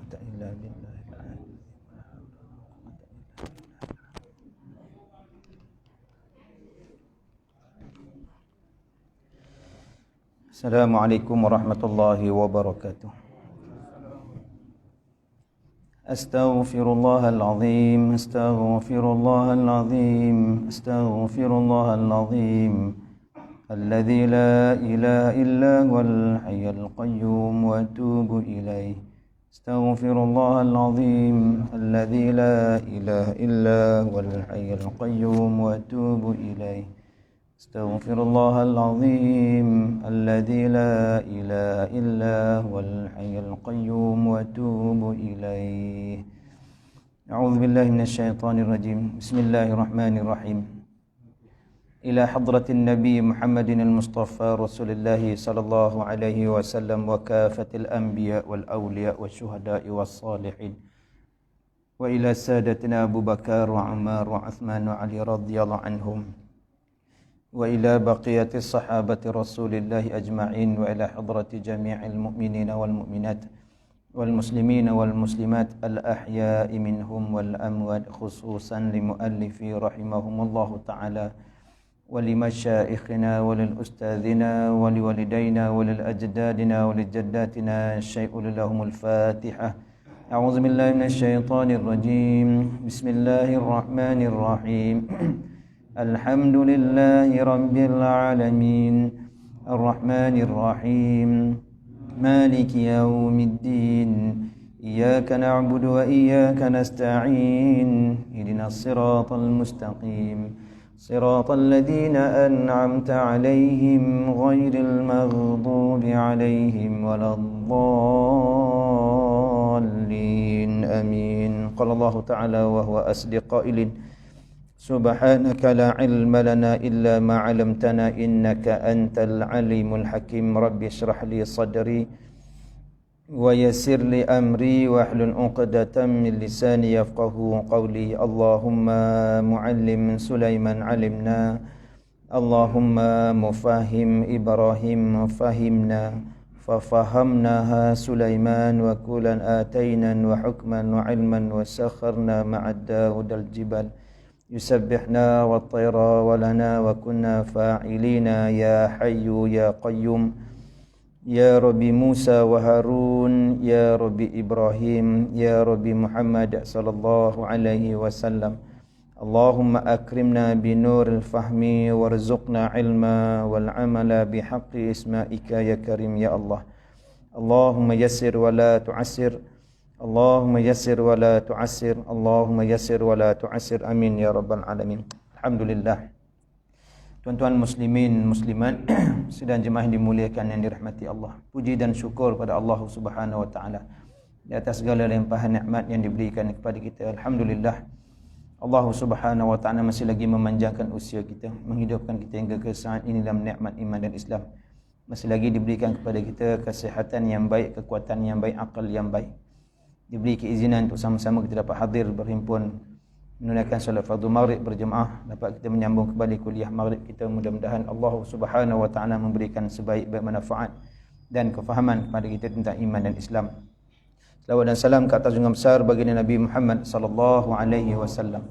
quwwata illa billah. Assalamualaikum warahmatullahi wabarakatuh. Astaghfirullahal azim, astaghfirullahal azim, astaghfirullahal azim. Alladzi la ilaha illa huwal hayyul qayyum wa atubu ilaih. Astaghfirullahal azim, alladzi la ilaha illa huwal hayyul qayyum wa atubu ilaih. Astaghfirullahal azim, alladzi la ilaha illa huwal hayyul qayyum wa atubu ilaih. A'udzu billahi minasyaitonir rajim. Bismillahirrahmanirrahim. Ila hadratin Nabi Muhammadin al-Mustafa Rasulullah sallallahu alaihi wasallam wa kafatil anbiya wal awliya wasyuhada'i was salihin. Wa ila sadatina Abu Bakar wa Umar wa Uthman wa Ali radhiyallahu anhum. Wa ila baqiyatis sahabati Rasulillah ajma'in wa ila hadrati jami'il mu'minina wal mu'minat wal muslimina wal muslimat al ahya'i minhum wal amwat, khususan li muallifi rahimahumullahu ta'ala wa li masyaikhina wa lil ustadzina wa li walidayna wa lil ajdadina wa lil jaddatina syai'ul lahumul fatihah. A'udzu billahi minasyaitonir rajim. Bismillahirrahmanirrahim. Alhamdulillahi rabbil alamin, arrahmanir rahim, maliki yaumiddin. Iyyaka na'budu wa iyyaka nasta'in. Ihdinas siratal mustaqim, siratal ladzina an'amta 'alaihim ghairil maghdubi 'alaihim waladdallin. Amin. Qala Allah ta'ala wa huwa asdiqu qailin. Subhanaka la ilma lana illa ma 'allamtana innaka antal alimul hakim. Rabbi shrah li sadri wa yassir li amri wahlul 'uqdatam min lisani yafqahu qawli. Allahumma muallim Sulaiman 'alimna, Allahumma mufahhim Ibrahim fahimna, fafahamnaha Sulaiman wa kulan atayna wa hukman wa ilman wa sakharna ma'ad Daudal jibal yusabbihna wa tayra wa lana wa kunna fa'ilina ya hayyu ya qayyum. Ya Rabbi Musa wa Harun, ya Rabbi Ibrahim, ya Rabbi Muhammad sallallahu alaihi wasallam. Allahumma akrimna binuril fahmi warzuqna ilma wal amala bihaqqi isma'ika ya karim ya Allah. Allahumma yassir wa la tu'assir, Allahumma yassir wa la tu'assir, Allahumma yassir wa la tu'assir. Amin ya rabbal alamin. Alhamdulillah. Tuan-tuan muslimin, muslimat, sedang jemaah yang dimuliakan yang dirahmati Allah. Puji dan syukur pada Allah Subhanahu wa taala di atas segala limpahan nikmat yang diberikan kepada kita. Alhamdulillah. Allah Subhanahu wa taala masih lagi memanjangkan usia kita, menghidupkan kita hingga ke saat ini dalam nikmat iman dan Islam. Masih lagi diberikan kepada kita kesihatan yang baik, kekuatan yang baik, akal yang baik. Diberi keizinan untuk sama-sama kita dapat hadir berhimpun menunaikan solat fardu maghrib berjemaah, dapat kita menyambung kembali kuliah maghrib kita. Mudah-mudahan Allah Subhanahu wa taala memberikan sebaik-baik manfaat dan kefahaman kepada kita tentang iman dan Islam. Selawat dan salam ke atas junjungan besar baginda Nabi Muhammad sallallahu alaihi wasallam.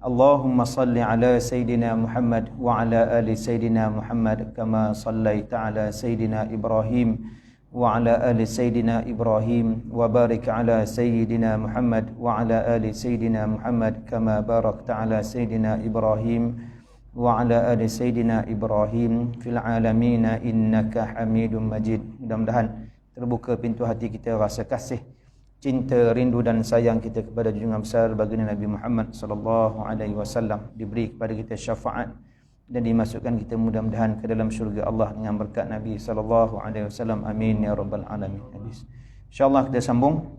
Allahumma salli ala sayidina Muhammad wa ala ali sayidina Muhammad kama sallaita ala sayidina Ibrahim wa ala ali sayidina Ibrahim wa barik ala sayidina Muhammad wa ala ali sayidina Muhammad kama barakta ala sayidina Ibrahim wa ala ali sayidina Ibrahim fil alamin innaka Hamidum Majid. Mudah-mudahan terbuka pintu hati kita rasa kasih, cinta, rindu dan sayang kita kepada junjungan besar baginda Nabi Muhammad sallallahu alaihi wasallam. Diberi kepada kita syafaat dan dimasukkan kita mudah-mudahan ke dalam syurga Allah dengan berkat Nabi sallallahu alaihi wasallam. Amin ya rabbal alamin. Habis. Insya-Allah kita sambung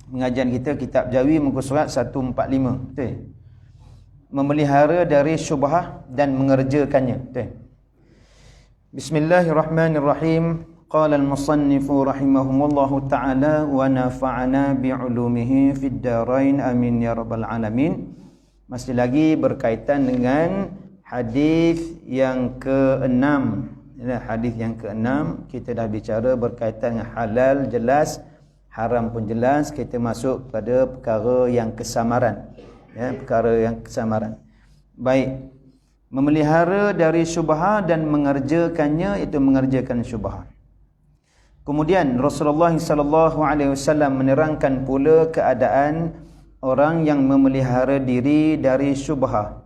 pengajian kita kitab Jawi muka surat 145. Betul? Memelihara dari syubhah dan mengerjakannya. Betul? Bismillahirrahmanirrahim. Qala al-musannif rahimahumullahu ta'ala wa nafa'ana bi'ulumihi fid darain. Amin ya rabbal alamin. Masih lagi berkaitan dengan hadis yang ke-6. Hadis yang ke-6 kita dah bicara berkaitan dengan halal jelas, Haram pun jelas, kita masuk pada perkara yang kesamaran. Ya, perkara yang kesamaran. Baik. Memelihara dari syubhat dan mengerjakannya, itu mengerjakan syubhat. Kemudian Rasulullah SAW menerangkan pula keadaan orang yang memelihara diri dari syubhat.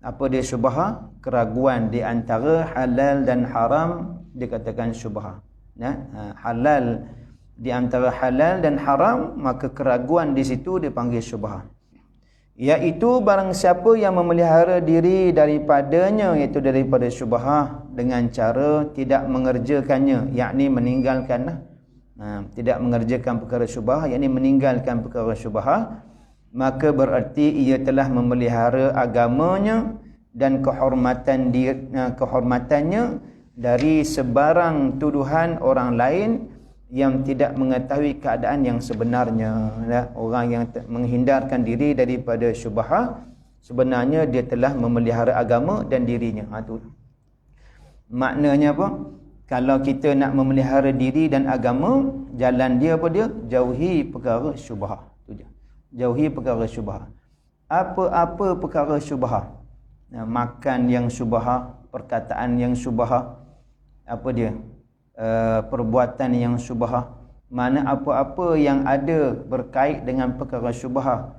Apa dia syubhat? Keraguan di antara halal dan haram dikatakan syubhat. Ya, halal di antara halal dan haram, maka keraguan di situ dipanggil syubhat. Iaitu barang siapa yang memelihara diri daripadanya, iaitu daripada syubhat, dengan cara tidak mengerjakannya, yakni meninggalkan, tidak mengerjakan perkara syubhat, yakni meninggalkan perkara syubhat, maka berarti ia telah memelihara agamanya dan kehormatannya dari sebarang tuduhan orang lain yang tidak mengetahui keadaan yang sebenarnya. Orang yang menghindarkan diri daripada syubhat, sebenarnya dia telah memelihara agama dan dirinya. Itu maknanya apa? Kalau kita nak memelihara diri dan agama, jalan dia apa dia? Jauhi perkara syubhat. Itu dia. Jauhi perkara syubhat. Apa-apa perkara syubhat? Makan yang syubhat, perkataan yang syubhat, apa dia? Perbuatan yang syubhat, mana apa-apa yang ada berkait dengan perkara syubhat.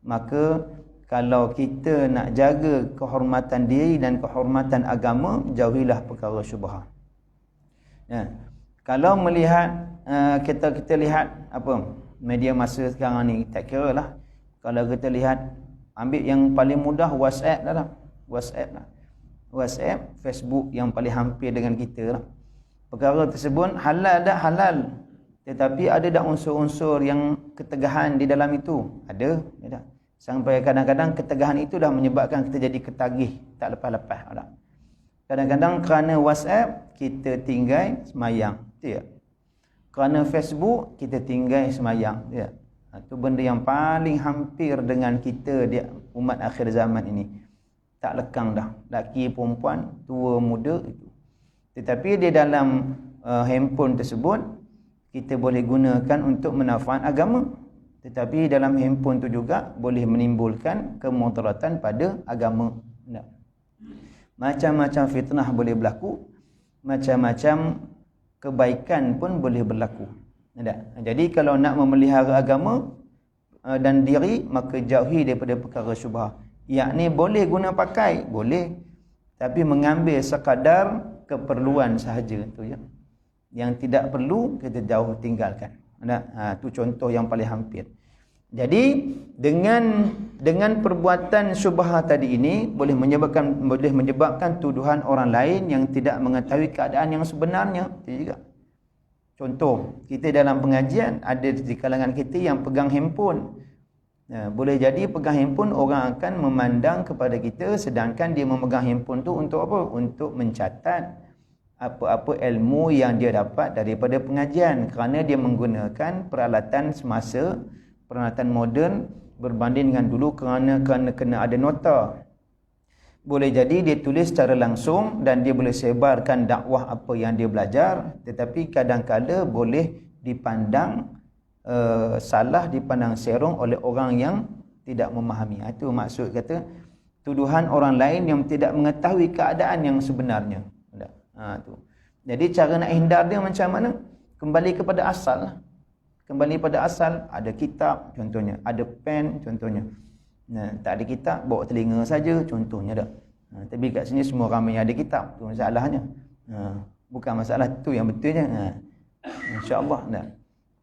Maka kalau kita nak jaga kehormatan diri dan kehormatan agama, jauhilah perkara syubhat. Ya. Kalau melihat kita lihat apa media masa sekarang ni, tak kira lah. Kalau kita lihat, ambil yang paling mudah, WhatsApp dah. WhatsApp, Facebook yang paling hampir dengan kita lah. Perkara tersebut halal dah halal, tetapi ada dah unsur-unsur yang ketegahan di dalam itu. Ada. Sampai kadang-kadang ketegahan itu dah menyebabkan kita jadi ketagih, tak lepas-lepas. Kadang-kadang kerana WhatsApp kita tinggal semayang, ya. Kerana Facebook kita tinggal semayang, ya. Itu benda yang paling hampir dengan kita dia umat akhir zaman ini. Tak lekang dah, lelaki perempuan, tua muda itu. Tetapi di dalam handphone tersebut kita boleh gunakan untuk manfaat agama. Tetapi dalam handphone tu juga boleh menimbulkan kemudaratan pada agama. Macam-macam fitnah boleh berlaku, macam-macam kebaikan pun boleh berlaku. Jadi kalau nak memelihara agama dan diri, maka jauhi daripada perkara syubhat. Yakni boleh guna pakai, boleh, tapi mengambil sekadar keperluan sahaja tu ya. Yang tidak perlu kita jauh tinggalkan. Itu contoh yang paling hampir. Jadi dengan perbuatan syubhat tadi ini boleh menyebabkan tuduhan orang lain yang tidak mengetahui keadaan yang sebenarnya. Itu juga. Contoh, kita dalam pengajian ada di kalangan kita yang pegang handphone. Boleh jadi pegang handphone, orang akan memandang kepada kita sedangkan dia memegang handphone tu untuk apa? Untuk mencatat apa-apa ilmu yang dia dapat daripada pengajian, kerana dia menggunakan peralatan semasa, peralatan moden berbanding dengan dulu kerana kena ada nota. Boleh jadi dia tulis secara langsung dan dia boleh sebarkan dakwah apa yang dia belajar, tetapi kadang-kala boleh dipandang salah, dipandang serong oleh orang yang tidak memahami. Itu maksud kata tuduhan orang lain yang tidak mengetahui keadaan yang sebenarnya. Tu. Jadi cara nak hindar dia macam mana? Kembali kepada asal. Kembali pada asal, ada kitab contohnya, ada pen contohnya. Tak ada kitab, bawa telinga saja contohnya dah. Tapi kat sini semua ramai ada kitab, tu masalahnya. Bukan masalah tu yang betulnya. Insya-Allah dah.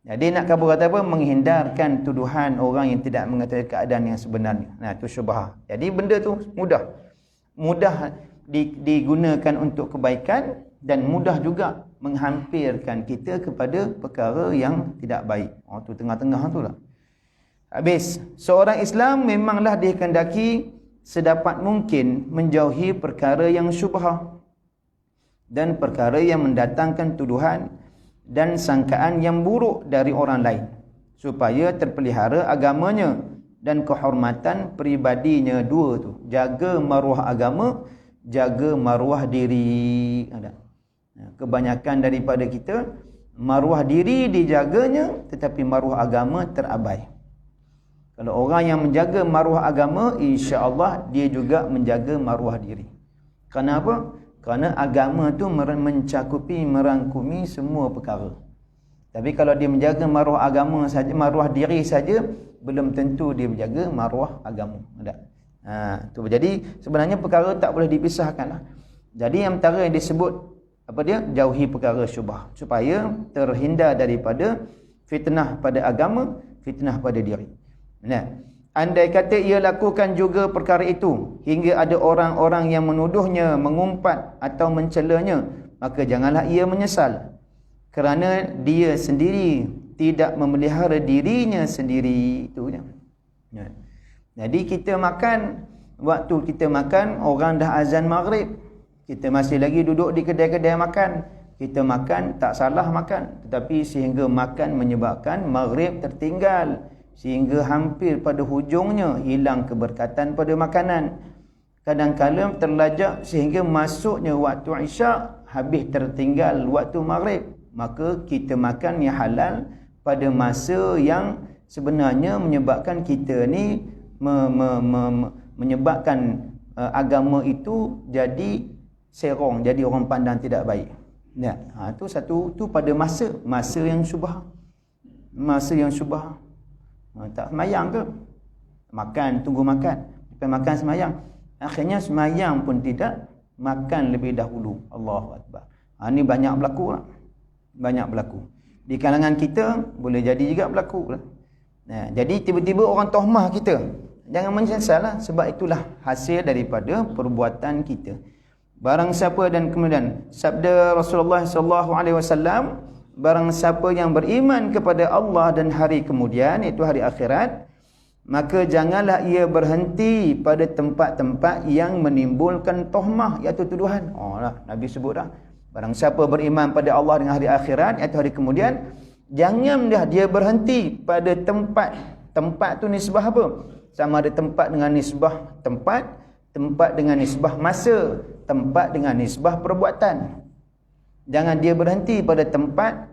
Jadi nak kabur kata apa? Menghindarkan tuduhan orang yang tidak mengetahui keadaan yang sebenarnya. Itu syubhat. Jadi benda tu mudah digunakan untuk kebaikan dan mudah juga menghampirkan kita kepada perkara yang tidak baik. Tu tengah-tengah tu lah. Habis, seorang Islam memanglah dikehendaki sedapat mungkin menjauhi perkara yang syubhat dan perkara yang mendatangkan tuduhan dan sangkaan yang buruk dari orang lain, supaya terpelihara agamanya dan kehormatan peribadinya. Dua tu, jaga maruah agama, jaga maruah diri. Kebanyakan daripada kita Maruah diri dijaganya, tetapi maruah agama terabai. Kalau orang yang menjaga maruah agama, insya-Allah dia juga menjaga maruah diri. Kenapa? Kerana agama tu mencakupi, merangkumi semua perkara. Tapi kalau dia menjaga maruah agama saja, maruah diri saja, belum tentu dia menjaga maruah agama. Tu. Jadi sebenarnya perkara tak boleh dipisahkanlah. Jadi antara yang disebut apa dia? Jauhi perkara syubhah supaya terhindar daripada fitnah pada agama, fitnah pada diri. Andai kata ia lakukan juga perkara itu hingga ada orang-orang yang menuduhnya, mengumpat atau mencelanya, maka janganlah ia menyesal, kerana dia sendiri tidak memelihara dirinya sendiri. Itu je. Jadi kita makan, waktu kita makan orang dah azan maghrib, kita masih lagi duduk di kedai-kedai makan. Kita makan, tak salah makan, tetapi sehingga makan menyebabkan maghrib tertinggal, sehingga hampir pada hujungnya hilang keberkatan pada makanan. Kadang-kadang terlajak sehingga masuknya waktu isyak, habis tertinggal waktu maghrib. Maka kita makan yang halal pada masa yang sebenarnya menyebabkan kita ni menyebabkan agama itu jadi serong, jadi orang pandang tidak baik. Itu satu, tu pada masa yang syubhah. Masa yang syubhah. Tak semayang ke? Makan, tunggu makan. Lepas makan semayang. Akhirnya semayang pun tidak, makan lebih dahulu. Allahu Akbar. Ini banyak berlaku lah. Banyak berlaku. Di kalangan kita, boleh jadi juga berlaku lah. Jadi tiba-tiba orang tohmah kita. Jangan menyesal lah. Sebab itulah hasil daripada perbuatan kita. Barang siapa, dan kemudian sabda Rasulullah SAW, barang siapa yang beriman kepada Allah dan hari kemudian, iaitu hari akhirat, maka janganlah ia berhenti pada tempat-tempat yang menimbulkan tohmah, iaitu tuduhan. Nabi sebut dah. Barang siapa beriman pada Allah dan hari akhirat, iaitu hari kemudian, jangan dia berhenti pada tempat. Tempat tu nisbah apa? Sama ada tempat dengan nisbah tempat, tempat dengan nisbah masa, tempat dengan nisbah perbuatan. Jangan dia berhenti pada tempat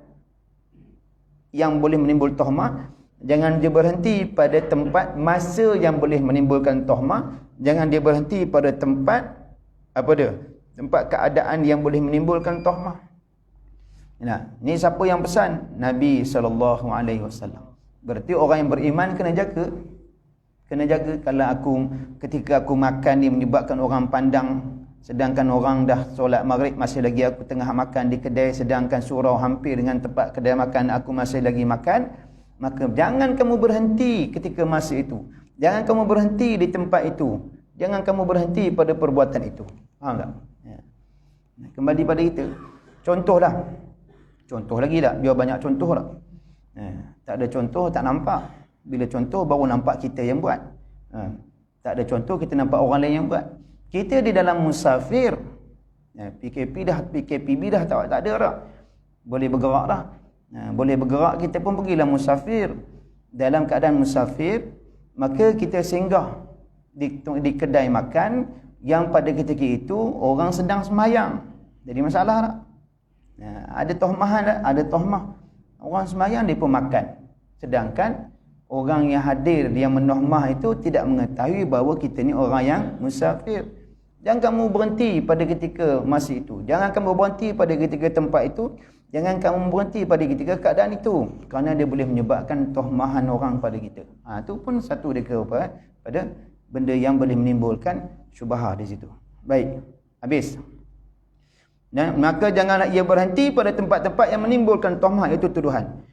yang boleh menimbul tohmah. Jangan dia berhenti pada tempat masa yang boleh menimbulkan tohmah. Jangan dia berhenti pada tempat tempat keadaan yang boleh menimbulkan tohmah. Ni siapa yang pesan? Nabi SAW. Berarti orang yang beriman kena jaga. Kena jaga. Kalau ketika aku makan ni menyebabkan orang pandang, sedangkan orang dah solat maghrib, masih lagi aku tengah makan di kedai, sedangkan surau hampir dengan tempat kedai makan, aku masih lagi makan, maka jangan kamu berhenti ketika masa itu. Jangan kamu berhenti di tempat itu. Jangan kamu berhenti pada perbuatan itu. Faham tak? Kembali pada kita. Contohlah. Contoh lagi tak? Biar banyak contoh lah. Tak ada contoh, tak nampak. Bila contoh, baru nampak kita yang buat. Tak ada contoh, kita nampak orang lain yang buat. Kita di dalam musafir, PKPB dah tak ada dah. Boleh bergerak dah. Boleh bergerak, kita pun pergilah musafir. Dalam keadaan musafir, maka kita singgah di kedai makan yang pada ketika itu orang sedang semayang. Jadi masalah tak? Ada tohmahan tak? Ada tohmah. Orang semayang dia pun makan. Sedangkan orang yang hadir, yang menohmah itu tidak mengetahui bahawa kita ni orang yang musafir. Jangan kamu berhenti pada ketika masa itu. Jangan kamu berhenti pada ketika tempat itu. Jangan kamu berhenti pada ketika keadaan itu. Kerana dia boleh menyebabkan tohmahan orang pada kita. Itu pun satu dekar pada benda yang boleh menimbulkan syubhah di situ. Baik, habis. Maka janganlah ia berhenti pada tempat-tempat yang menimbulkan tohmah, iaitu tuduhan.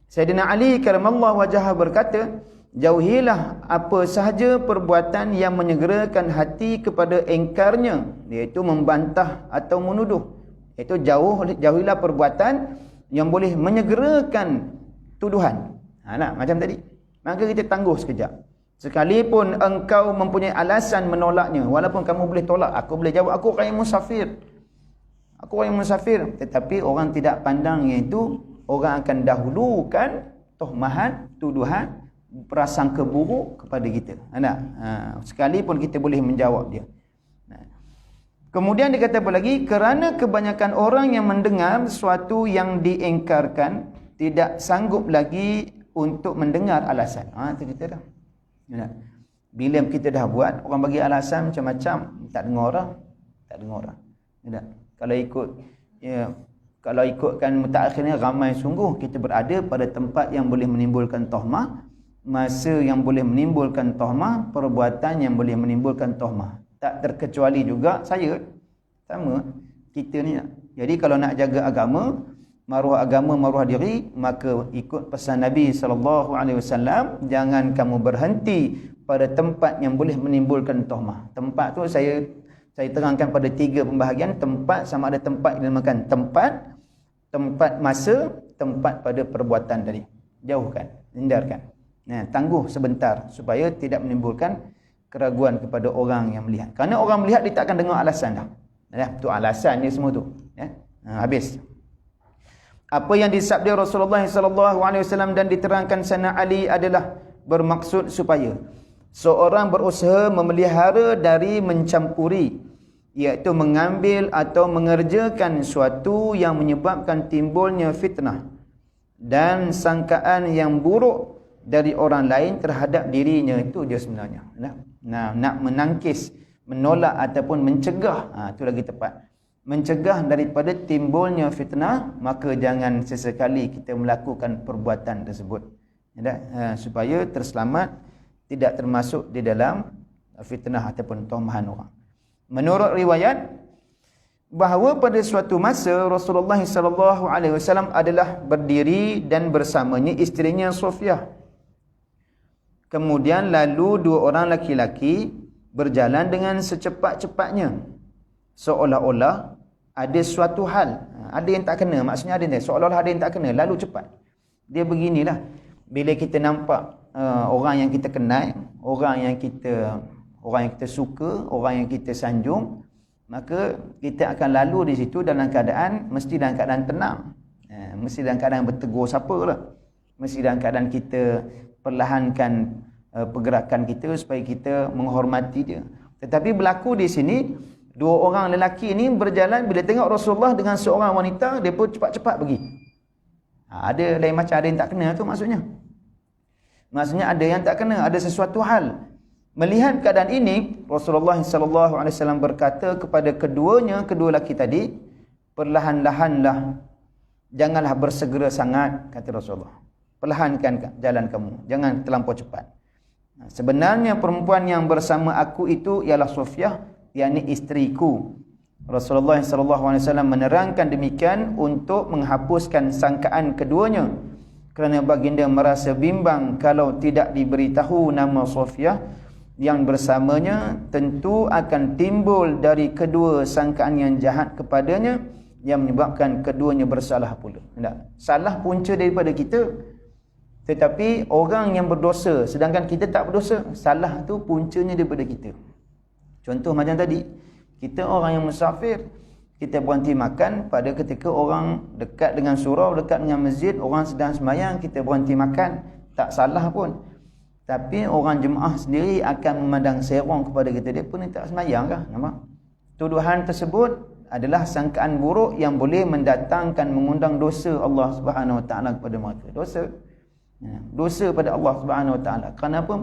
Sayyidina Ali karamallahu wajhah berkata, jauhilah apa sahaja perbuatan yang menyegerakan hati kepada engkarnya, iaitu membantah atau menuduh. Iaitu jauhilah perbuatan yang boleh menyegerakan tuduhan. Macam tadi. Maka kita tangguh sekejap. Sekalipun engkau mempunyai alasan menolaknya, walaupun kamu boleh tolak, aku boleh jawab, aku orang yang musafir. Aku orang yang musafir. Tetapi orang tidak pandang, iaitu orang akan dahulukan tohmahan, tuduhan, prasangka buruk kepada kita. Sekalipun kita boleh menjawab dia. Kemudian dia kata apa lagi? Kerana kebanyakan orang yang mendengar sesuatu yang diingkarkan tidak sanggup lagi untuk mendengar alasan. Itu kita dah. Ya. Bila kita dah buat, orang bagi alasan macam-macam, tak dengar orang. Tak dengar orang. Ya. Kalau ikutkan mutakhirnya, ramai sungguh kita berada pada tempat yang boleh menimbulkan tohmah, masa yang boleh menimbulkan tohmah, perbuatan yang boleh menimbulkan tohmah. Tak terkecuali juga saya, sama kita ni. Jadi kalau nak jaga agama, maruah diri, maka ikut pesan Nabi SAW, jangan kamu berhenti pada tempat yang boleh menimbulkan tohmah. Tempat tu saya terangkan pada 3 pembahagian. Tempat sama ada tempat yang dinamakan tempat masa, tempat pada perbuatan tadi. Jauhkan, hindarkan. Tangguh sebentar supaya tidak menimbulkan keraguan kepada orang yang melihat. Kerana orang melihat dia tak akan dengar alasan dah. Tu alasan dia semua tu. Habis. Apa yang disabda Rasulullah SAW dan diterangkan sana Ali adalah bermaksud supaya seorang berusaha memelihara dari mencampuri, iaitu mengambil atau mengerjakan suatu yang menyebabkan timbulnya fitnah dan sangkaan yang buruk dari orang lain terhadap dirinya. Itu dia sebenarnya. Nak menangkis, menolak ataupun mencegah, itu lagi tepat. Mencegah daripada timbulnya fitnah, maka jangan sesekali kita melakukan perbuatan tersebut. Supaya terselamat, tidak termasuk di dalam fitnah ataupun tohmahan orang. Menurut riwayat, bahawa pada suatu masa Rasulullah SAW adalah berdiri dan bersamanya isterinya Sofiyah. Kemudian lalu 2 orang laki-laki berjalan dengan secepat-cepatnya, seolah-olah ada suatu hal, ada yang tak kena, maksudnya ada ni, seolah-olah ada yang tak kena, lalu cepat. Dia beginilah, bila kita nampak orang yang kita kenal, orang yang kita suka, orang yang kita sanjung, maka kita akan lalu di situ dalam keadaan, mesti dalam keadaan tenang, mesti dalam keadaan bertegur siapa lah, mesti dalam keadaan kita perlahankan pergerakan kita supaya kita menghormati dia. Tetapi berlaku di sini, 2 orang lelaki ini berjalan, bila tengok Rasulullah dengan seorang wanita, dia pun cepat-cepat pergi. Ada lain macam ada yang tak kena tu maksudnya. Maksudnya ada yang tak kena, ada sesuatu hal. Melihat keadaan ini, Rasulullah SAW berkata kepada keduanya, kedua lelaki tadi, perlahan-lahanlah, janganlah bersegera sangat, kata Rasulullah. Perlahankan jalan kamu, jangan terlampau cepat. Sebenarnya perempuan yang bersama aku itu ialah Sofiyah, yakni isteriku. Rasulullah SAW menerangkan demikian untuk menghapuskan sangkaan keduanya, kerana baginda merasa bimbang kalau tidak diberitahu nama Sofiyah yang bersamanya, tentu akan timbul dari kedua sangkaan yang jahat kepadanya yang menyebabkan keduanya bersalah pula. Salah punca daripada kita, tetapi orang yang berdosa sedangkan kita tak berdosa, salah tu puncanya daripada kita. Contoh macam tadi, kita orang yang musafir, kita berhenti makan pada ketika orang dekat dengan surau, dekat dengan masjid, orang sedang sembahyang, kita berhenti makan, tak salah pun. Tapi orang jemaah sendiri akan memandang serong kepada kita, dia pun tak sembahyang kah? Nampak? Tuduhan tersebut adalah sangkaan buruk yang boleh mendatangkan, mengundang dosa Allah Subhanahu Wa Taala kepada mereka. Dosa pada Allah Subhanahu Wa Taala. Kerana apa?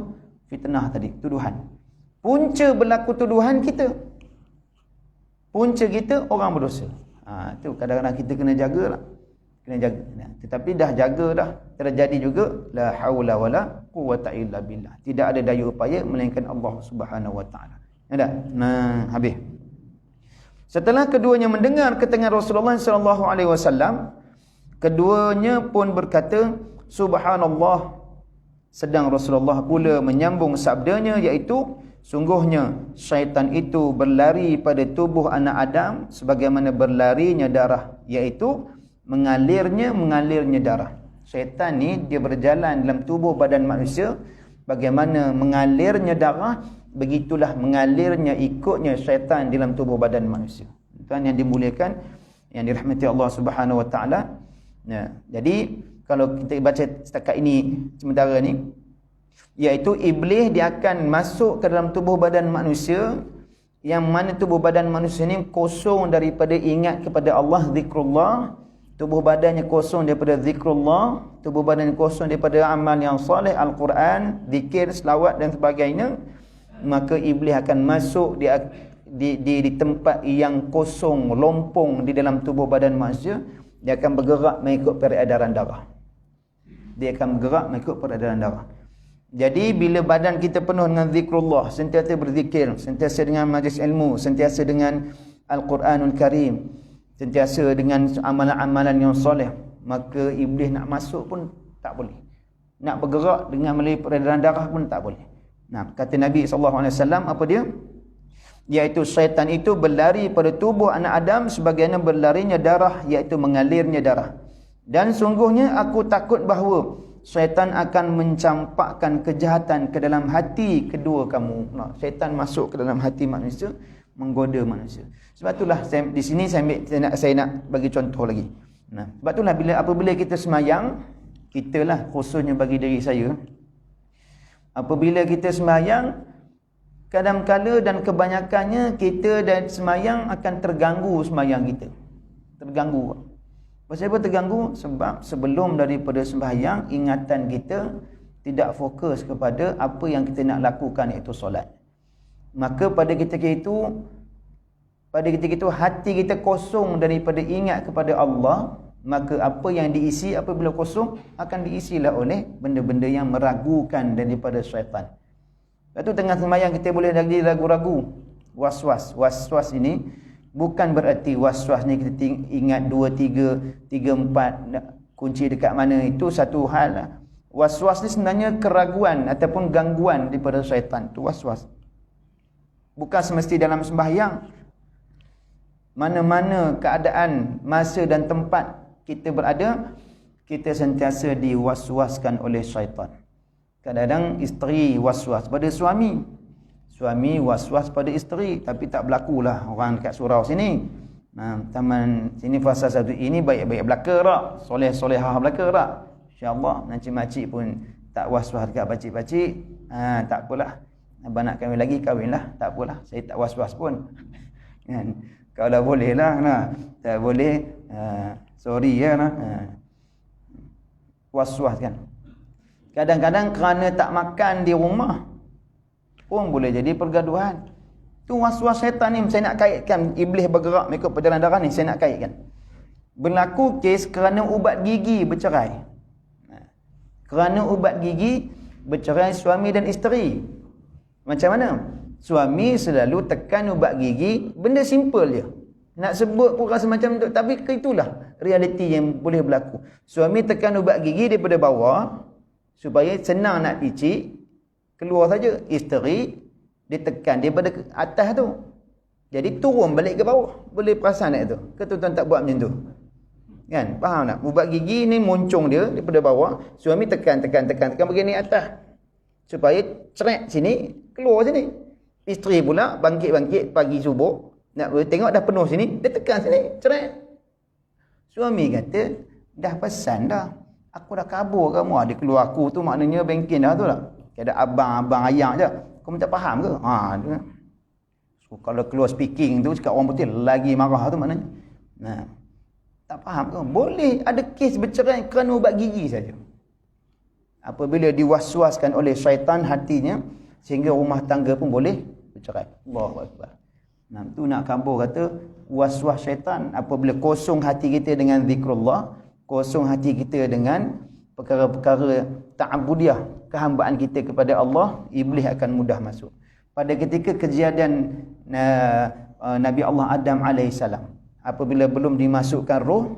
Fitnah tadi, tuduhan. Punca berlaku tuduhan kita, punca kita orang berdosa. Tu kadang-kadang kita kena jagalah. Kena jaga. Tetapi dah jaga dah, terjadi juga la haula wala quwwata illa billah. Tidak ada daya upaya melainkan Allah Subhanahu Wa Taala. Ada. Habis. Setelah keduanya mendengar keterangan Rasulullah SAW, keduanya pun berkata, Subhanallah. Sedang Rasulullah pula menyambung sabdanya, iaitu, sungguhnya syaitan itu berlari pada tubuh anak Adam sebagaimana berlarinya darah, iaitu mengalirnya darah. Syaitan ni dia berjalan dalam tubuh badan manusia, bagaimana mengalirnya darah, begitulah mengalirnya, ikutnya syaitan dalam tubuh badan manusia. Tuan yang dimuliakan, yang dirahmati Allah Subhanahu Wa Taala. Jadi kalau kita baca setakat ini sementara ni, iaitu iblis dia akan masuk ke dalam tubuh badan manusia yang mana tubuh badan manusia ni kosong daripada ingat kepada Allah, zikrullah. Tubuh badannya kosong daripada zikrullah, tubuh badannya kosong daripada amal yang soleh, Al-Quran, zikir, selawat dan sebagainya, maka iblis akan masuk di tempat yang kosong, lompong di dalam tubuh badan manusia. Dia akan bergerak mengikut peredaran darah. Dia akan bergerak mengikut peredaran darah. Jadi bila badan kita penuh dengan zikrullah, sentiasa berzikir, sentiasa dengan majlis ilmu, sentiasa dengan Al-Quranul Karim, sentiasa dengan amalan-amalan yang soleh, maka iblis nak masuk pun tak boleh. Nak bergerak dengan melalui peredaran darah pun tak boleh. Nah, kata Nabi SAW, apa dia? Iaitu syaitan itu berlari pada tubuh anak Adam sebagaimana berlarinya darah, iaitu mengalirnya darah. Dan sungguhnya aku takut bahawa syaitan akan mencampakkan kejahatan ke dalam hati kedua kamu. Nah, syaitan masuk ke dalam hati manusia, menggoda manusia. Sebab itulah di sini saya nak bagi contoh lagi. Nah, sebab itulah apabila kita semayang, kitalah khususnya bagi diri saya, apabila kita semayang, kadang-kala dan kebanyakannya kita dan semayang akan terganggu semayang kita. Terganggu. Pasal apa terganggu? Sebab sebelum daripada sembahyang, ingatan kita tidak fokus kepada apa yang kita nak lakukan, iaitu solat. Maka pada ketika itu hati kita kosong daripada ingat kepada Allah, maka apa yang diisi apabila kosong akan diisilah oleh benda-benda yang meragukan daripada syaitan. Lepas tu tengah sembahyang kita boleh lagi ragu-ragu, was-was. Was-was ini bukan bererti was-was ni kita ingat 2, 3, 4 kunci dekat mana, itu satu hal. Was-was ni sebenarnya keraguan ataupun gangguan daripada syaitan. Itu was-was. Bukan semesti dalam sembahyang. Mana-mana keadaan, masa dan tempat kita berada, kita sentiasa diwaswaskan oleh syaitan. Kadang-kadang isteri waswas pada suami, suami waswas pada isteri, tapi tak berlakulah orang dekat surau sini. Taman sini fasa satu ini baik-baik belaka tak, soleh-solehah belaka tak, insya-Allah. Makcik-makcik pun tak waswas dekat pakcik-pakcik, tak apalah, abang nak kahwin lagi kahwinlah, tak apalah, saya tak waswas pun. Kan, kalau boleh lah, tak boleh sorry ya nah. Was-was kan. Kadang-kadang kerana tak makan di rumah pun boleh jadi pergaduhan. Tu was-was syaitan ni. Saya nak kaitkan iblis bergerak mengikut perjalanan darah ni, saya nak kaitkan. Berlaku kes kerana ubat gigi bercerai. Kerana ubat gigi bercerai suami dan isteri. Macam mana? Suami selalu tekan ubat gigi, benda simple je. Nak sebut pun rasa macam tu, tapi itulah realiti yang boleh berlaku. Suami tekan ubat gigi daripada bawah supaya senang nak picit, keluar saja. Isteri ditekan daripada atas tu, jadi turun balik ke bawah. Boleh perasan tak tu? Ke tuan-tuan tak buat macam tu? Kan? Faham tak? Ubat gigi ni moncong dia daripada bawah, suami tekan begini atas supaya cerek sini, keluar sini. Isteri pula bangkit pagi subuh, nak tengok dah penuh sini, dia tekan sini, cerek. Suami kata, dah pesan dah, aku dah kabur kamu. Dia keluar aku tu maknanya bengkin dah tu lah. Ada abang ayah je. Kau tak faham ke? So, kalau keluar speaking tu cakap orang putih lagi marah tu maknanya. Tak faham ke? Boleh ada kes bercerai kerana ubat gigi saja. Apabila diwaswaskan oleh syaitan hatinya, sehingga rumah tangga pun boleh bercerai. Allahu Akbar. Tu nak kabur kata waswas syaitan. Apabila kosong hati kita dengan zikrullah, kosong hati kita dengan perkara-perkara ta'abudiyah, kehambaan kita kepada Allah, iblis akan mudah masuk. Pada ketika kejadian Nabi Allah Adam AS, apabila belum dimasukkan roh,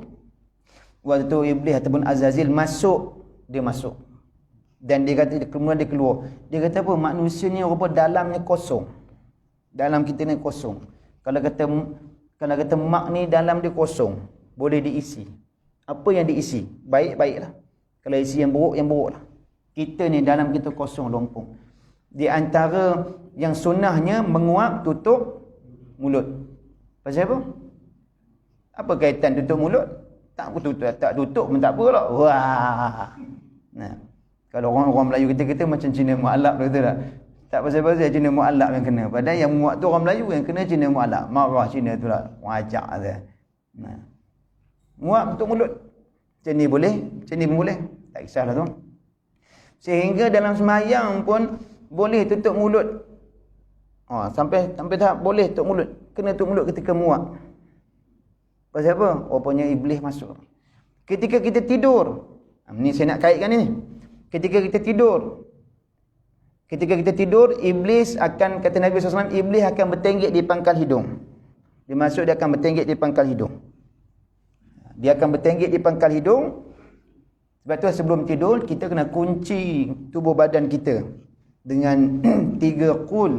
waktu tu iblis ataupun Azazil masuk. Dan dia kata, kemudian dia keluar. Dia kata apa? Manusia ni rupa dalamnya kosong. Dalam kita ni kosong. Kalau kata mak ni dalam dia kosong, boleh diisi. Apa yang diisi? Baik-baiklah. Kalau isi yang buruk, yang buruklah. Kita ni dalam kita kosong, lompong. Di antara yang sunnahnya menguap, tutup mulut. Pasal apa? Apa kaitan tutup mulut? Tak tutup pun tak apa lah. Wah. Kalau orang-orang Melayu kita macam Cina mualaf, betul tak? Tak pasal-pasal Cina mu'allak yang kena. Padahal yang muat tu orang Melayu, yang kena Cina mu'allak. Marah Cina tu lah. Wajak dia. Nah. Muat untuk mulut. Macam ni boleh, macam ni pun boleh. Tak kisahlah tu. Sehingga dalam sembahyang pun boleh tutup mulut. Sampai tahap boleh tutup mulut. Kena tutup mulut ketika muat. Pasal apa? Rupanya iblis masuk. Ketika kita tidur. Ni saya nak kaitkan ni. Ketika kita tidur, iblis akan, kata Nabi SAW, iblis akan bertenggek di pangkal hidung. Dia masuk, dia akan bertenggek di pangkal hidung. Dia akan bertenggek di pangkal hidung. Sebab tu sebelum tidur, kita kena kunci tubuh badan kita dengan 3 qul.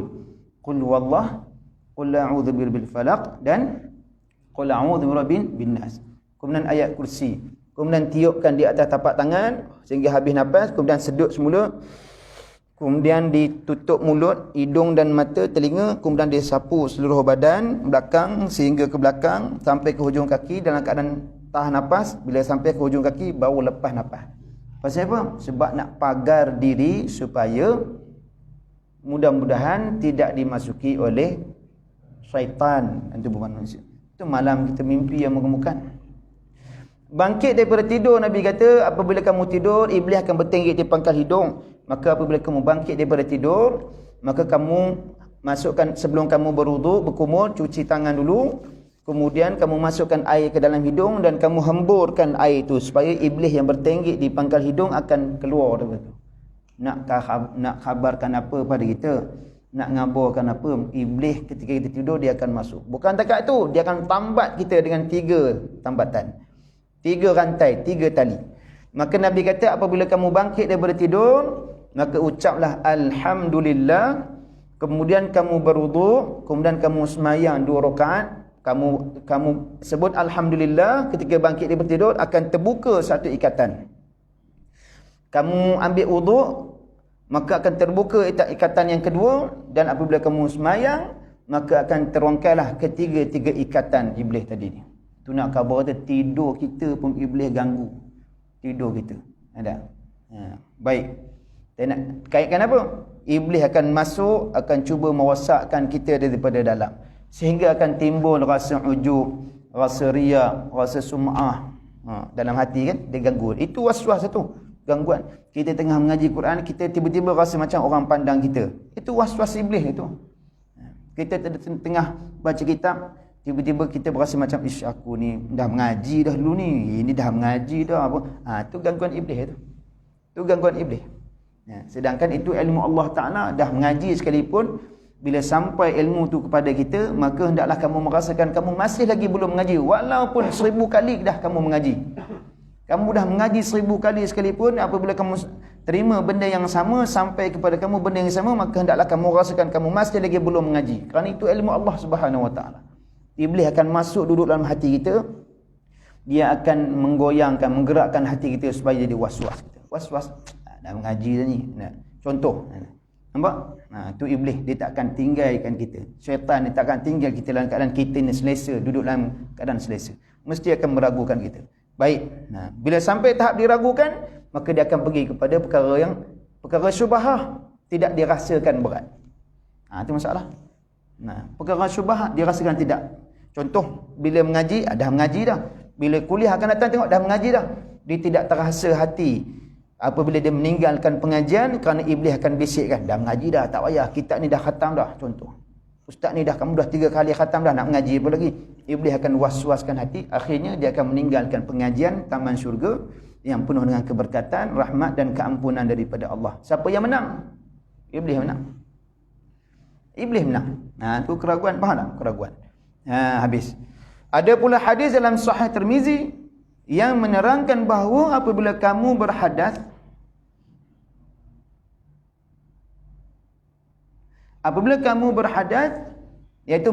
Qul huwallah, qul a'udzu birabbil falaq, dan qul a'udzu birabbin nas. Kemudian ayat kursi. Kemudian tiupkan di atas tapak tangan sehingga habis nafas, kemudian sedut semula. Kemudian ditutup mulut, hidung dan mata, telinga, kemudian disapu seluruh badan belakang sehingga ke belakang sampai ke hujung kaki dalam keadaan tahan nafas. Bila sampai ke hujung kaki baru lepas nafas. Pasal apa? Sebab nak pagar diri supaya mudah-mudahan tidak dimasuki oleh syaitan dan tubuh manusia. Itu malam kita mimpi yang mengemukan. Bangkit daripada tidur, Nabi kata, apabila kamu tidur, iblis akan bertenggek di pangkal hidung. Maka apabila kamu bangkit daripada tidur, maka kamu masukkan, sebelum kamu berwuduk, berkumur, cuci tangan dulu. Kemudian kamu masukkan air ke dalam hidung dan kamu hemburkan air itu supaya iblis yang bertenggek di pangkal hidung akan keluar daripada itu. Nak khabarkan apa pada kita? Nak ngabarkan apa? Iblis ketika kita tidur dia akan masuk. Bukan takat tu, dia akan tambat kita dengan 3 tambatan. 3 rantai, 3 tali. Maka Nabi kata apabila kamu bangkit daripada tidur, maka ucaplah alhamdulillah, kemudian kamu berwuduk, kemudian kamu sembahyang 2 rakaat, kamu sebut alhamdulillah ketika bangkit daripada tidur, akan terbuka satu ikatan. Kamu ambil wuduk, maka akan terbuka ikatan yang kedua, dan apabila kamu sembahyang, maka akan terongkailah ketiga-tiga ikatan iblis tadi ni. Tu nak khabar kata tidur kita pun iblis ganggu. Tidur kita. Ada. Baik. Saya nak kaitkan apa? Iblis akan masuk, akan cuba merosakkan kita daripada dalam. Sehingga akan timbul rasa ujub, rasa riya, rasa sum'ah. Dalam hati kan, dia ganggu. Itu was-was tu. Gangguan. Kita tengah mengaji Quran, kita tiba-tiba rasa macam orang pandang kita. Itu was-was iblis itu. Kita tengah baca kitab, tiba-tiba kita berasa macam, ish, aku ni dah mengaji dah dulu ni. Ini dah mengaji dah apa. Itu gangguan iblis itu. Itu gangguan iblis. Sedangkan itu ilmu Allah Ta'ala. Dah mengaji sekalipun, bila sampai ilmu tu kepada kita, maka hendaklah kamu merasakan kamu masih lagi belum mengaji. Walaupun 1000 kali dah kamu mengaji. Kamu dah mengaji 1000 kali sekalipun, apabila kamu terima benda yang sama, sampai kepada kamu benda yang sama, maka hendaklah kamu rasakan kamu masih lagi belum mengaji. Kerana itu ilmu Allah Subhanahu Wa Ta'ala. Iblis akan masuk duduk dalam hati kita. Dia akan menggoyangkan, menggerakkan hati kita supaya jadi was-was kita. Was-was, dah mengaji dah ni. Contoh. Nampak? Tu iblis, dia tak akan tinggalkan kita. Syaitan dia tak akan tinggal kita dalam keadaan kita ni selesa, duduk dalam keadaan selesa. Mesti akan meragukan kita. Baik. Bila sampai tahap diragukan, maka dia akan pergi kepada perkara syubhah, tidak dirasakan berat. Itu masalah. Perkara syubhah dirasakan tidak. Contoh, bila mengaji, dah mengaji dah. Bila kuliah akan datang tengok dah mengaji dah. Dia tidak terasa hati. Apabila dia meninggalkan pengajian, kerana iblis akan bisikkan, dah mengaji dah, tak payah, kitab ni dah khatam dah. Contoh, ustaz ni dah, kamu dah 3 kali khatam dah, nak mengaji apa lagi? Iblis akan was-waskan hati. Akhirnya dia akan meninggalkan pengajian taman syurga yang penuh dengan keberkatan, rahmat dan keampunan daripada Allah. Siapa yang menang? Iblis menang. Iblis menang. Itu keraguan, faham tak? Keraguan. Habis. Ada pula hadis dalam Sahih Tirmizi yang menerangkan bahawa apabila kamu berhadas, iaitu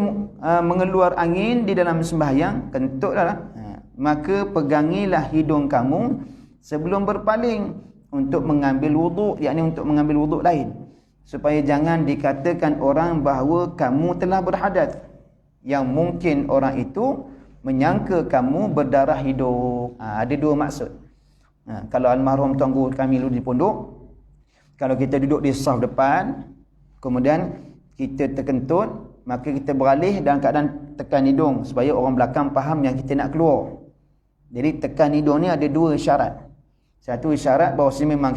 mengeluar angin di dalam sembahyang, kentutlah, maka pegangilah hidung kamu sebelum berpaling untuk mengambil wuduk, yakni untuk mengambil wuduk lain, supaya jangan dikatakan orang bahawa kamu telah berhadas, yang mungkin orang itu menyangka kamu berdarah hidup. Ada 2 maksud. Kalau almarhum tuan guru kami dulu di pondok, kalau kita duduk di saf depan, Kemudian kita terkentut, maka kita beralih dalam keadaan tekan hidung supaya orang belakang faham yang kita nak keluar. Jadi tekan hidung ni ada dua isyarat. Satu isyarat bahawa memang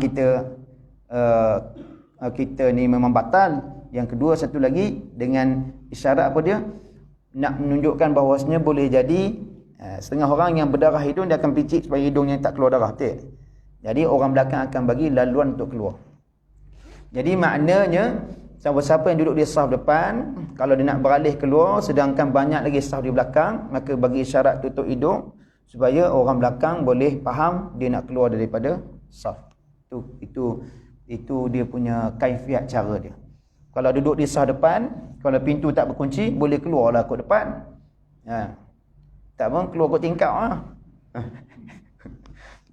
kita ni memang batal. Yang kedua, satu lagi dengan isyarat apa dia? Nak menunjukkan bahawasanya boleh jadi setengah orang yang berdarah hidung dia akan picit supaya hidungnya tak keluar darah. Betul? Jadi orang belakang akan bagi laluan untuk keluar. Jadi maknanya siapa-siapa yang duduk di saf depan, kalau dia nak beralih keluar sedangkan banyak lagi saf di belakang, maka bagi isyarat tutup hidung supaya orang belakang boleh faham dia nak keluar daripada saf. Itu dia punya kaifiat cara dia. Kalau duduk di saf depan, kalau pintu tak berkunci, boleh keluarlah kot depan. Tak pun keluar kot tingkap lah.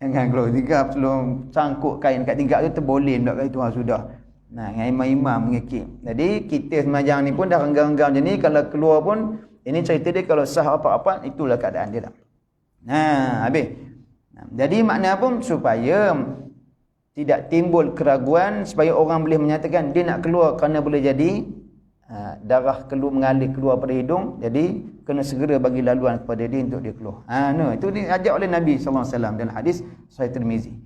Jangan keluar tingkap sebelum sangkut kain kat tingkap tu terboleh pula itu sudah. Dengan imam-imam mengikir. Jadi kita semajang ni pun dah renggang-renggang macam ni, kalau keluar pun, ini cerita dia kalau sah apa-apa, itulah keadaan dia dah. Habis. Jadi makna apa? Supaya tidak timbul keraguan, supaya orang boleh menyatakan dia nak keluar kerana boleh jadi darah mengalir keluar pada hidung, jadi kena segera bagi laluan kepada dia untuk dia keluar. Itu diajak oleh Nabi SAW dalam hadis Sahih Tirmizi.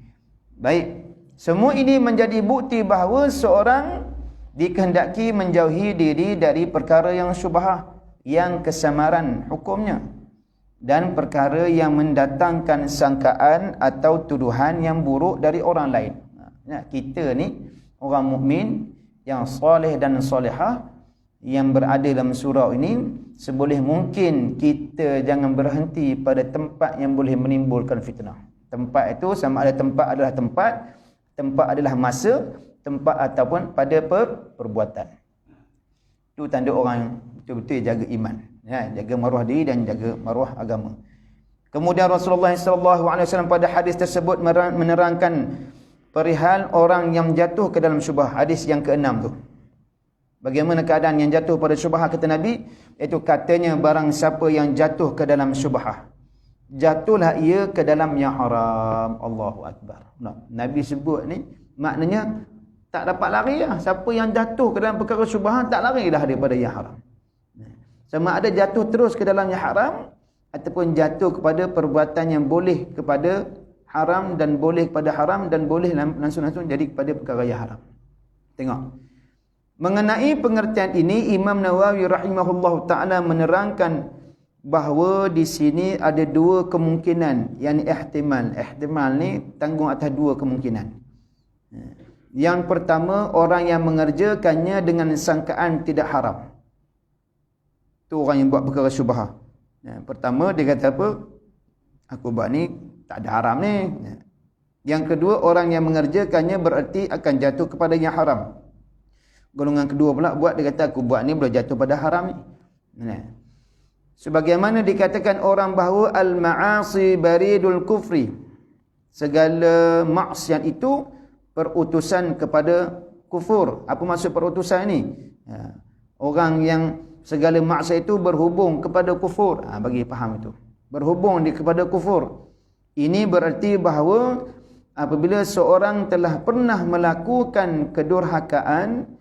Baik. Semua ini menjadi bukti bahawa seorang dikehendaki menjauhi diri dari perkara yang syubhah, yang kesamaran hukumnya, dan perkara yang mendatangkan sangkaan atau tuduhan yang buruk dari orang lain. Kita ni orang mukmin yang soleh dan solehah yang berada dalam surau ini, seboleh mungkin kita jangan berhenti pada tempat yang boleh menimbulkan fitnah. Tempat itu sama ada tempat adalah tempat adalah masa, tempat ataupun pada perbuatan. Itu tanda orang betul-betul jaga iman, jaga maruah diri dan jaga maruah agama. Kemudian Rasulullah SAW pada hadis tersebut menerangkan perihal orang yang jatuh ke dalam syubhah. Hadis yang ke-6 tu. Bagaimana keadaan yang jatuh pada syubhah kata Nabi? Itu katanya barang siapa yang jatuh ke dalam syubhah, jatuhlah ia ke dalam yang haram. Allahu Akbar. Nabi sebut ni maknanya tak dapat lari lah. Siapa yang jatuh ke dalam perkara syubhat tak lari dah daripada yang haram. Sama ada jatuh terus ke dalam yang haram ataupun jatuh kepada perbuatan yang boleh kepada haram dan boleh kepada haram dan boleh langsung-langsung jadi kepada perkara yang haram. Tengok. Mengenai pengertian ini, Imam Nawawi rahimahullahu taala menerangkan bahawa di sini ada dua kemungkinan, yakni ihtimal. Ihtimal ni tanggung atas dua kemungkinan. Yang pertama, orang yang mengerjakannya dengan sangkaan tidak haram. Itu orang yang buat perkara syubhah. Pertama dia kata apa? Aku buat ni tak ada haram ni. Yang kedua, orang yang mengerjakannya berarti akan jatuh kepada yang haram. Golongan kedua pula buat, dia kata aku buat ni boleh jatuh pada haram ni. Sebagaimana dikatakan orang bahawa al-ma'asi baridul kufri, segala maksiat itu perutusan kepada kufur. Apa maksud perutusan ini? Orang yang segala maksiat itu berhubung kepada kufur. Bagi faham itu. Berhubung kepada kufur. Ini berarti bahawa apabila seorang telah pernah melakukan kedurhakaan,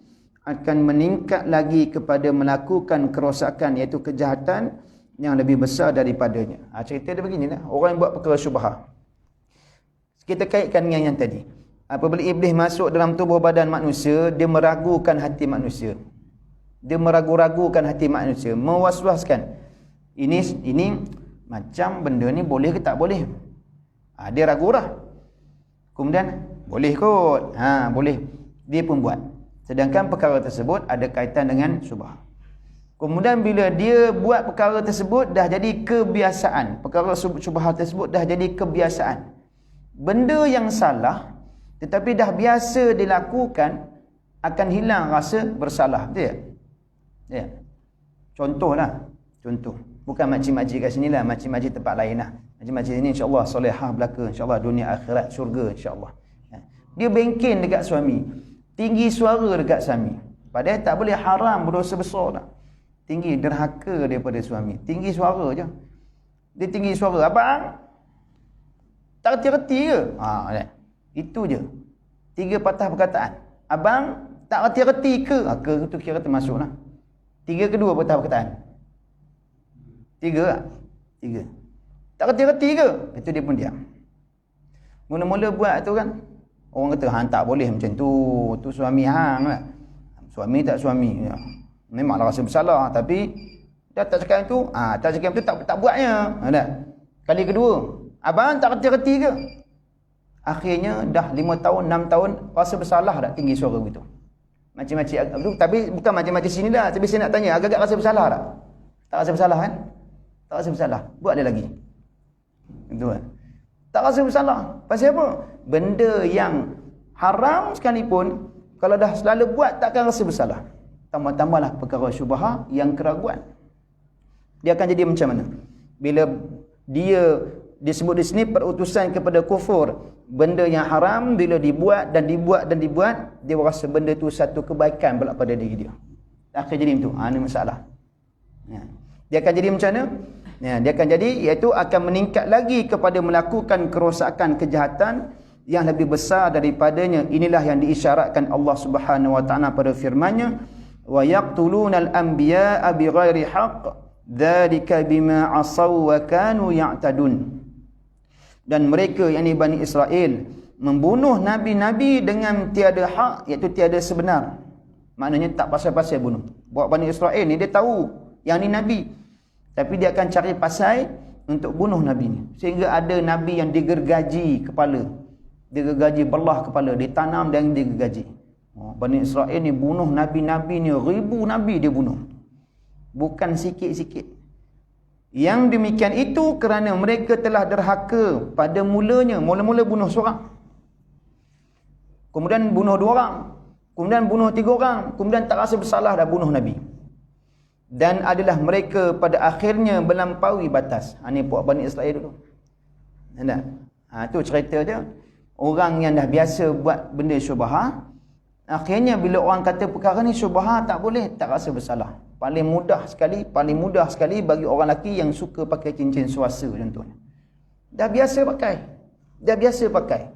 akan meningkat lagi kepada melakukan kerosakan, iaitu kejahatan yang lebih besar daripadanya. Cerita dia beginilah. Orang yang buat perkara syubhah. Kita kaitkan dengan yang tadi. Apabila iblis masuk dalam tubuh badan manusia, dia meragukan hati manusia. Dia meragu-ragukan hati manusia, mewaswaskan. Ini macam benda ni boleh ke tak boleh? Dia ragu lah. Kemudian boleh kot. Boleh. Dia pun buat. Sedangkan perkara tersebut ada kaitan dengan syubhah. Kemudian bila dia buat perkara tersebut dah jadi kebiasaan. Perkara syubhah tersebut dah jadi kebiasaan. Benda yang salah tetapi dah biasa dilakukan, akan hilang rasa bersalah. Betul tak? Ya. Contohlah. Contoh. Bukan makcik-makcik kat sini lah. Makcik-makcik tempat lain lah. Makcik-makcik ini insyaAllah solehah belaka. InsyaAllah dunia akhirat syurga insyaAllah. Dia bengken dekat suami. Tinggi suara dekat suami. Padahal tak boleh, haram, berdosa besar tak. Tinggi, derhaka daripada suami. Tinggi suara je. Dia tinggi suara. Abang, tak reti-reti ke? Itu je. 3 patah perkataan. Abang, Tak reti-reti ke? Ke tu kira termasuklah. 3 ke 2 bertahap perkataan? 3 tak? 3. Tak reti-reti ke? Itu dia pun diam. Mula-mula buat tu kan, orang kata, hang tak boleh macam tu. Tu suami hang lah. Suami tak suami. Ya. Memanglah rasa bersalah. Tapi, dah tak cakap itu, tak cakap itu tak buatnya. Kali kedua, abang tak reti-reti ke? Akhirnya, dah 5 tahun, 6 tahun, rasa bersalah tak tinggi suara begitu. Macam-macam. Tapi bukan macam-macam sini lah. Tapi saya nak tanya, agak-agak rasa bersalah tak? Tak rasa bersalah kan? Tak rasa bersalah. Buat dia lagi. Itu kan? Tak rasa bersalah. Pasal apa? Benda yang haram sekalipun, kalau dah selalu buat, takkan rasa bersalah. Tambah-tambahlah perkara syubhah yang keraguan. Dia akan jadi macam mana? Bila dia disebut di sini perutusan kepada kufur, benda yang haram bila dibuat dan dibuat, dia rasa benda tu satu kebaikan pula pada diri dia. Akhir jadi macam tu. Ini masalah. Dia akan jadi macam mana? Dia akan jadi, iaitu akan meningkat lagi kepada melakukan kerosakan kejahatan yang lebih besar daripadanya. Inilah yang diisyaratkan Allah Subhanahu wa taala pada firman-Nya, wa yaqtulunal anbiya'a bighairi haqq dzalika bima 'asaw wa kanu ya'tadun. Dan mereka, yakni Bani Israel, membunuh nabi-nabi dengan tiada hak, iaitu tiada sebenar. Maknanya tak pasal-pasal bunuh. Buat Bani Israel ni, dia tahu yang ni nabi, tapi dia akan cari pasal untuk bunuh nabi ni. Sehingga ada nabi yang digergaji kepala, digergaji belah kepala, ditanam dan digergaji. Bani Israel ni bunuh nabi-nabi ni, 1000 nabi dia bunuh. Bukan sikit-sikit. Yang demikian itu kerana mereka telah derhaka pada mulanya. Mula-mula bunuh seorang, kemudian bunuh 2 orang, kemudian bunuh 3 orang, kemudian tak rasa bersalah dah bunuh nabi. Dan adalah mereka pada akhirnya melampaui batas. Ini puak Bani Israel dulu. Itu cerita dia. Orang yang dah biasa buat benda syubhah, akhirnya bila orang kata perkara ni syubhah tak boleh, tak rasa bersalah. Paling mudah sekali bagi orang lelaki yang suka pakai cincin suasa contohnya. Dah biasa pakai.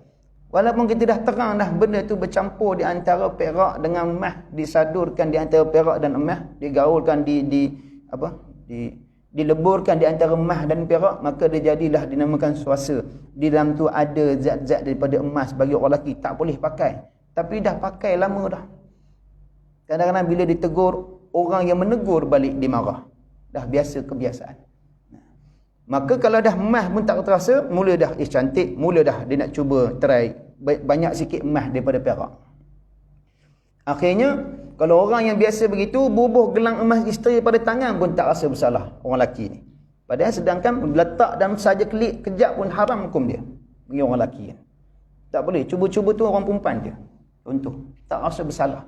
Walaupun kita dah terang dah benda tu bercampur di antara perak dengan emas, disadurkan di antara perak dan emas, digaulkan dileburkan di antara emas dan perak, maka dia jadilah dinamakan suasa. Di dalam tu ada zat-zat daripada emas, bagi orang lelaki tak boleh pakai. Tapi dah pakai lama dah. Kadang-kadang bila ditegur, orang yang menegur balik dimarah. Dah biasa kebiasaan. Maka kalau dah emas pun tak terasa, mula dah cantik, mula dah dia nak cuba try banyak sikit emas daripada perak. Akhirnya kalau orang yang biasa begitu, bubuh gelang emas isteri pada tangan pun tak rasa bersalah orang lelaki ni. Padahal sedangkan letak dalam saja kelip kejap pun haram hukum dia bagi orang lelaki. Tak boleh, cuba-cuba tu orang perempuan je. Contoh, tak rasa bersalah.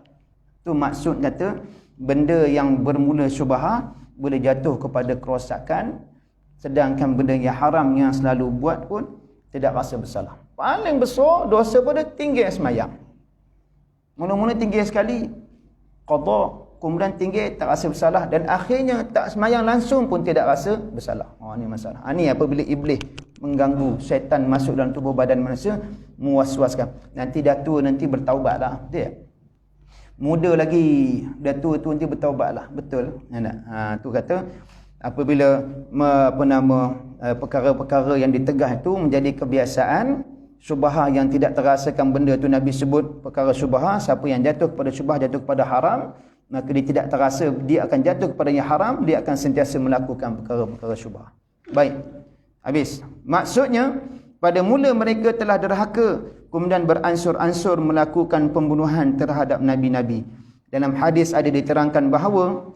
Tu maksud kata benda yang bermula syubhah boleh jatuh kepada kerosakan. Sedangkan benda yang haram yang selalu buat pun tidak rasa bersalah. Paling besar dosa pada tinggal semayang. Mula-mula tinggal sekali, qada, kemudian tinggal tak rasa bersalah, dan akhirnya tak semayang langsung pun tidak rasa bersalah. Ini masalah. Ini apabila iblis mengganggu, syaitan masuk dalam tubuh badan manusia, muwas-waskan. Nanti dah tua nanti bertaubatlah. Betul tak? Muda lagi, dah tua tu nanti bertaubatlah. Betul? Tu kata apabila perkara-perkara yang ditegah itu menjadi kebiasaan, syubhah yang tidak terasakan benda tu Nabi sebut perkara syubhah. Siapa yang jatuh kepada syubhah jatuh kepada haram, maka dia tidak terasa dia akan jatuh kepada yang haram, dia akan sentiasa melakukan perkara-perkara syubhah. Baik, habis. Maksudnya pada mula mereka telah derhaka, kemudian beransur-ansur melakukan pembunuhan terhadap nabi-nabi. Dalam hadis ada diterangkan bahawa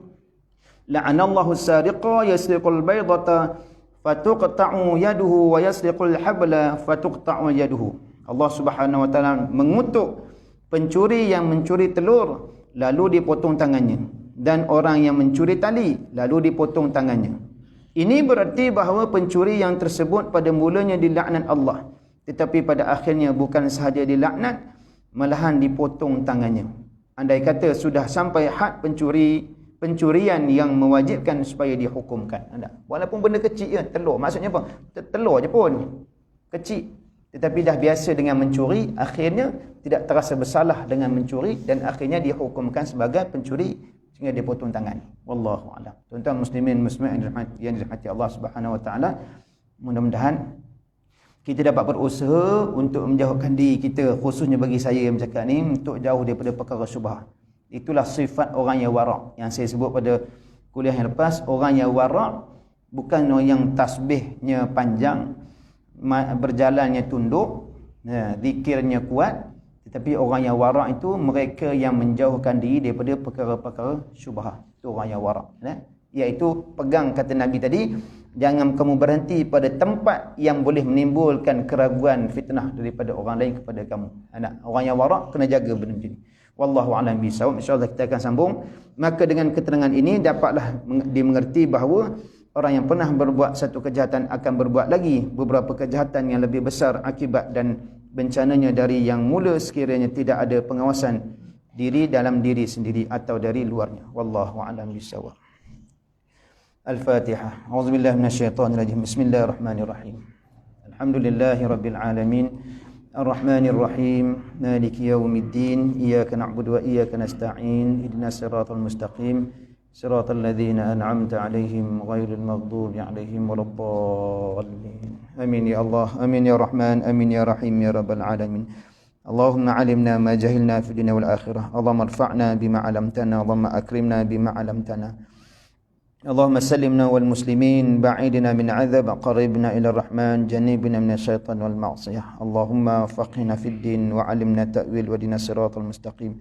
la'anallahu as-sariqa yasriqul baydata fatuqta'u yaduhu wa yasriqul habla fatuqta'u yaduhu. Allah Subhanahu wa taala mengutuk pencuri yang mencuri telur lalu dipotong tangannya, dan orang yang mencuri tali lalu dipotong tangannya. Ini berarti bahawa pencuri yang tersebut pada mulanya dilaknat Allah, tetapi pada akhirnya bukan sahaja dilaknat, malahan dipotong tangannya. Andai kata sudah sampai had pencurian yang mewajibkan supaya dihukumkan. Walaupun benda kecil je, telur. Maksudnya apa? Telur je pun kecil. Tetapi dah biasa dengan mencuri, akhirnya tidak terasa bersalah dengan mencuri dan akhirnya dihukumkan sebagai pencuri sehingga dia potong tangan. Wallahu a'lam. Tuan-tuan muslimin muslimat yang dirahmati Allah Subhanahu wa taala, mudah-mudahan kita dapat berusaha untuk menjauhkan diri kita, khususnya bagi saya yang bercakap ni, untuk jauh daripada perkara syubhat. Itulah sifat orang yang wara' yang saya sebut pada kuliah yang lepas. Orang yang wara' bukan orang yang tasbihnya panjang, berjalannya tunduk, zikirnya kuat, tetapi orang yang wara' itu mereka yang menjauhkan diri daripada perkara-perkara syubhat. Itu orang yang wara', iaitu pegang kata Nabi tadi, jangan kamu berhenti pada tempat yang boleh menimbulkan keraguan fitnah daripada orang lain kepada kamu. Orang yang wara' kena jaga benda macam ni. Wallahu a'lam bishawab. InsyaAllah kita akan sambung. Maka dengan keterangan ini dapatlah dimengerti bahawa orang yang pernah berbuat satu kejahatan akan berbuat lagi beberapa kejahatan yang lebih besar akibat dan bencananya dari yang mula sekiranya tidak ada pengawasan diri dalam diri sendiri atau dari luarnya. Wallahu a'lam bishawab. Al-Fatihah. A'udzubillahi minasyaitonirrajim. Bismillahirrahmanirrahim. Alhamdulillahirabbil alamin. Ar-Rahmanir-Rahim. Maliki yaumiddin. Iyyaka na'budu wa iyyaka nasta'in. Ihdinas siratal mustaqim. Siratal ladzina an'amta 'alaihim ghairil maghdubi 'alaihim waladdallin. Amin ya Allah, amin ya Rahman, amin ya Rahim ya rabbal alamin. Allahumma 'allimna ma jahilna fid dunya wal akhirah. Allahumma irfa'na bima 'allamtana, Allahumma akrimna bima 'allamtana. Allahumma sallimna wal muslimin, ba'idna min 'adzab, qaribna ila ar-Rahman, jannibna min asy-syaitan wal ma'siyah. Allahumma faqihna fid din wa 'allimna ta'wil wa dinas siratal mustaqim.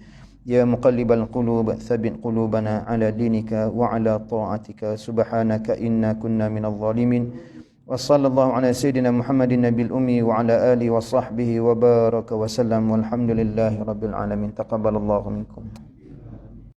Ya muqallibal qulub, tsabbit qulubana 'ala dinika wa 'ala ta'atika. Subhanaka inna kunna minadh dhalimin. Wa sallallahu 'ala sayyidina Muhammadin nabiyil ummi wa 'ala alihi wa sahbihi wa baraka wa sallam. Walhamdulillahi rabbil alamin. Taqabbalallahu minkum.